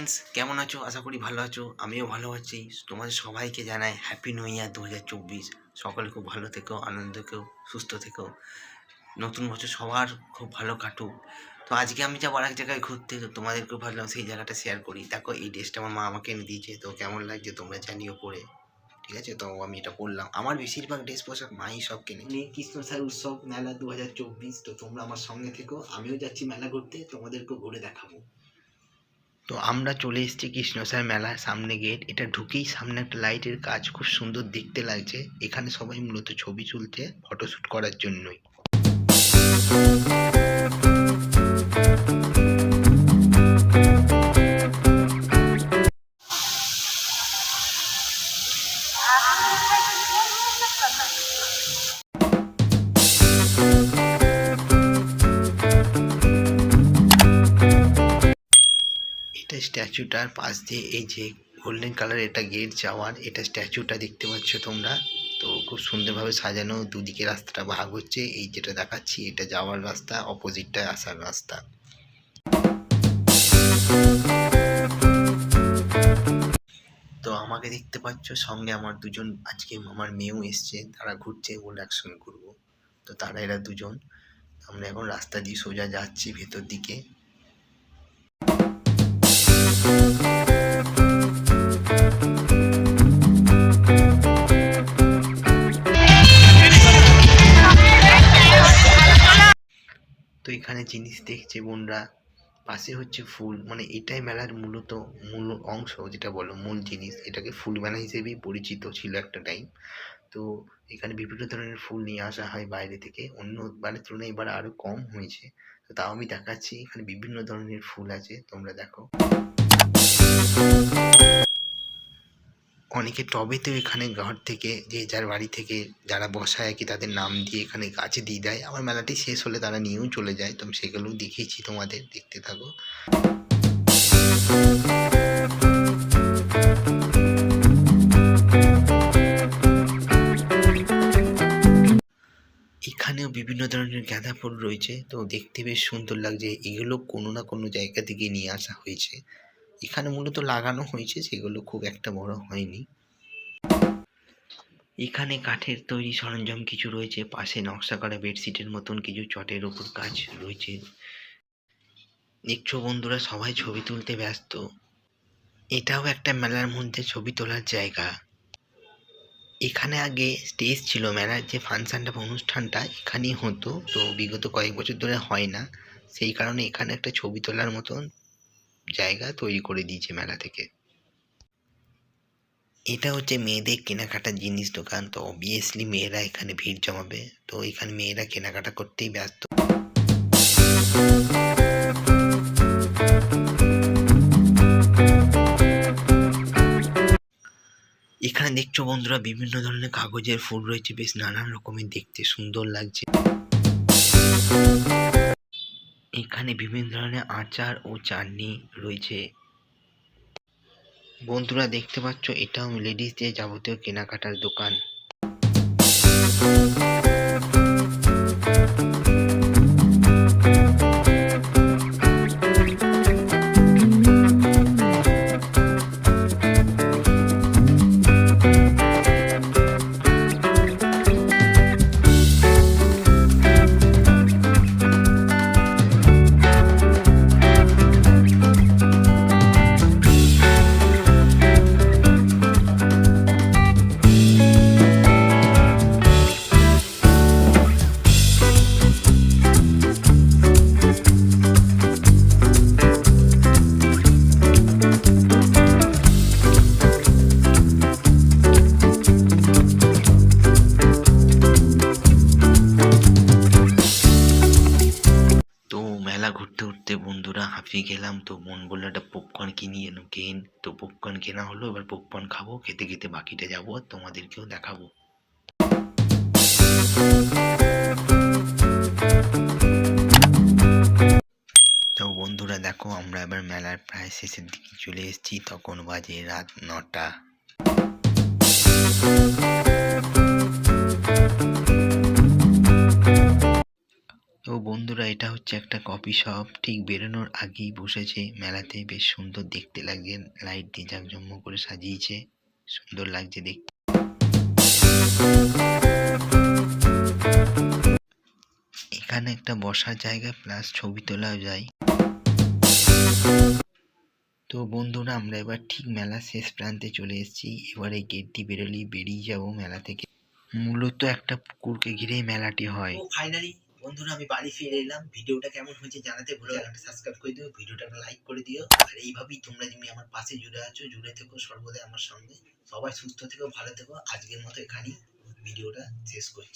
Friends, কেমন আছো? আশা করি ভালো আছো। আমিও ভালো আছি। তোমাদের সবাইকে জানাই হ্যাপি নিউ ইয়ার 2024। সকলে খুব ভালো থেকো, আনন্দ থেকো, সুস্থ থেকো। নতুন বছর সবার খুব ভালো কাটুক। তো আজকে আমি যাবো আর এক জায়গায় ঘুরতে, তো তোমাদেরকেও ভাবলাম সেই জায়গাটা শেয়ার করি। দেখো, এই ড্রেসটা আমার মা আমাকে এনে দিয়েছে, তো কেমন লাগছে তোমরা জানিও পরে। ঠিক আছে, তো আমি এটা পরলাম। আমার বেশিরভাগ ড্রেস পোশাক মাই সব কিনে নিয়ে কৃষ্ণ স্যার উৎসব মেলা 2024। তো তোমরা আমার সঙ্গে থেকো, আমিও যাচ্ছি মেলা ঘুরতে, তোমাদেরকেও ঘুরে দেখাবো। তো আমরা চলে এসেছি কৃষ্ণসার মেলার সামনে গেট। এটা ঢুকেই সামনে একটা লাইটের কাজ, খুব সুন্দর দেখতে লাগছে। এখানে সবাই মূলত ছবি তুলছে ফটোশ্যুট করার জন্যই। এটা স্ট্যাচুটার পাশ দিয়ে এই যে গোল্ডেন কালার, এটা গেট যাওয়ার, এটা স্ট্যাচুটা দেখতে পাচ্ছ তোমরা। তো খুব সুন্দরভাবে সাজানো, দুদিকে রাস্তাটা ভাগ হচ্ছে। এই যেটা দেখাচ্ছি এটা যাওয়ার রাস্তা, অপোজিটটা আসার রাস্তা। তো আমাকে দেখতে পাচ্ছ, সঙ্গে আমার দুজন, আজকে আমার মেয়েও এসছে, তারা ঘুরছে, বলে একসঙ্গে ঘুরবো। তো তারা এরা দুজন। আমরা এখন রাস্তা দিয়ে সোজা যাচ্ছি ভেতর দিকে। তো এখানে জিনিস দেখছে বোনরা, পাশে হচ্ছে ফুল, মানে এটাই মেলার মূল অংশ, যেটা বলো মূল জিনিস। এটাকে ফুল মেলা হিসেবেই পরিচিত ছিল একটা টাইম। তো এখানে বিভিন্ন ধরনের ফুল নিয়ে আসা হয় বাইরে থেকে, অন্যবারের তুলনায় এবার আরো কম হয়েছে। তো তাও আমি দেখাচ্ছি, এখানে বিভিন্ন ধরনের ফুল আছে, তোমরা দেখো। অনেকে টবেতেও এখানে ঘর থেকে, যে যার বাড়ি থেকে যারা বসায় আর কি, তাদের নাম দিয়ে এখানে গাছে দিয়ে দেয়। আমার মেলাটি শেষ হলে তারা নিয়েও চলে যায়। তো সেগুলোও দেখিয়েছি তোমাদের, দেখতে থাকো। এখানেও বিভিন্ন ধরনের গাঁদা ফুল রয়েছে, তো দেখতে বেশ সুন্দর লাগছে। এগুলো কোনো না কোনো জায়গা থেকে নিয়ে আসা হয়েছে, এখানে মূলত লাগানো হয়েছে, সেগুলো খুব একটা বড় হয়নি। এখানে কাঠের তৈরি সরঞ্জাম কিছু রয়েছে, পাশে নকশা করা বেডশিটের মতন কিছু চটের ওপর কাজ রয়েছে। দেখছো বন্ধুরা, সবাই ছবি তুলতে ব্যস্ত। এটাও একটা মেলার মধ্যে ছবি তোলার জায়গা। এখানে আগে স্টেজ ছিল, মেলার যে ফাংশনটা বা অনুষ্ঠানটা এখানেই হতো। তো বিগত কয়েক বছর ধরে হয় না, সেই কারণে এখানে একটা ছবি তোলার মতন জায়গা তৈরি করে দিয়েছে মেলা থেকে। এটা হচ্ছে মেয়েদের কেনাকাটার জিনিস দোকান। তো অবভিয়াসলি মেয়েরা এখানে ভিড় জমাবে, তো এখানে মেয়েরা কেনাকাটা করতেই ব্যস্ত। এখানে দেখছো বন্ধুরা, বিভিন্ন ধরনের কাগজের ফুল রয়েছে, বেশ নানান রকমের, দেখতে সুন্দর লাগছে। এখানে বিভিন্ন ধরনের আচার ও চাটনি রয়েছে। বন্ধুরা দেখতে পাচ্ছ, এটাও লেডিসদের যাবতীয় কেনাকাটার দোকান। তো মেলা ঘুরতে ঘুরতে বন্ধুরা হাঁপিয়ে গেলাম। তো মন বললো একটা পপকর্ন কিনি, তো পপকর্ন কেনা হলো। এবার পপকর্ন খাবো, খেতে খেতে বাকিটা যাবো আর তোমাদেরকেও দেখাবো। তো বন্ধুরা দেখো, আমরা এবার মেলার প্রায় শেষের দিকে চলে এসেছি। তখন বাজে রাত 9টা। তো বন্ধুরা, এটা হচ্ছে একটা কফি শপ। ঠিক বেরোনোর আগেই বসেছে মেলাতে। বেশ সুন্দর দেখতে লাগছে, লাইট দিয়ে জাঁকজমক করে সাজিয়েছে, সুন্দর লাগছে দেখতে। এখানে একটা বসার জায়গা প্লাস ছবি তোলাও যায়। তো বন্ধুরা, আমরা এবার ঠিক মেলার শেষ প্রান্তে চলে এসেছি। এবার এই গেটটি বেরোলেই বেরিয়ে যাব মেলা থেকে। মূলত একটা পুকুরকে ঘিরেই মেলাটি হয়। তো ফাইনালি বন্ধুরা, আমি বাড়ি ফিরে এলাম। ভিডিওটা কেমন হয়েছে জানাতে ভুলো না। চ্যানেলটা সাবস্ক্রাইব করে দিও, ভিডিওটা লাইক করে দিও। আর এইভাবেই তোমরা যেমনি আমার পাশে জুড়ে আছো, জুড়ে থেকো সর্বদাই আমার সঙ্গে। সবাই সুস্থ থেকো, ভালো থেকো। আজকের মতো এখানেই ভিডিওটা শেষ করছি।